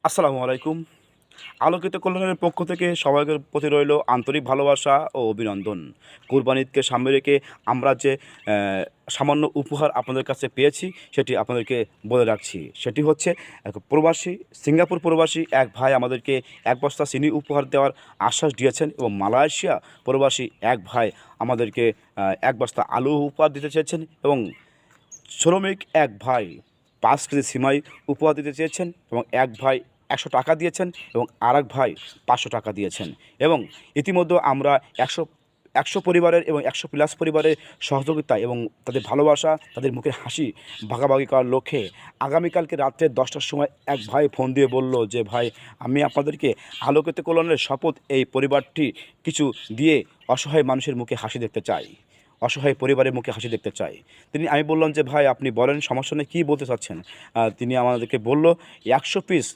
আসসালামু আলাইকুম। আলোকিত কল্যাণের পক্ষ থেকে সবাইকে প্রতি রইল আন্তরিক ভালোবাসা ও অভিনন্দন। কুরবানি ঈদকে সামনে রেখে আমরা যে সামান্য উপহার আপনাদের কাছে পেয়েছি সেটি আপনাদেরকে বলে রাখছি। সেটি হচ্ছে এক প্রবাসী সিঙ্গাপুর প্রবাসী এক ভাই আমাদেরকে ১ বস্তা চিনি উপহার দেওয়ার আশ্বাস দিয়েছেন এবং মালয়েশিয়া প্রবাসী এক ভাই আমাদেরকে ১ বস্তা আলু উপহার দিতে চেয়েছেন এবং শ্রমিক এক ভাই ৫ কেজি সিমাই উপহার দিতে চেয়েছেন এবং এক ভাই ১০০ টাকা দিয়েছেন এবং আরেক ভাই ৫০০ টাকা দিয়েছেন এবং ইতিমধ্যে আমরা ১০০ পরিবারের এবং ১০০ প্লাস পরিবারের সহযোগিতা এবং তাদের ভালোবাসা, তাদের মুখের হাসি ভাগাভাগি করার লক্ষ্যে আগামীকালকে রাত্রে ১০টার সময় এক ভাই ফোন দিয়ে বলল যে, "ভাই, আমি আপনাদেরকে আলোকিত কল্যাণের শপথ এই পরিবারটি কিছু দিয়ে অসহায় মানুষের মুখে হাসি দেখতে চাই। অসহায় পরিবারের মুখে হাসি দেখতে চাই।" আমি বললাম যে, "ভাই, আপনি বলেন, সমস্যা নেই, কী বলতে চাচ্ছেন?" তিনি আমাদেরকে বলল, "১০০ পিস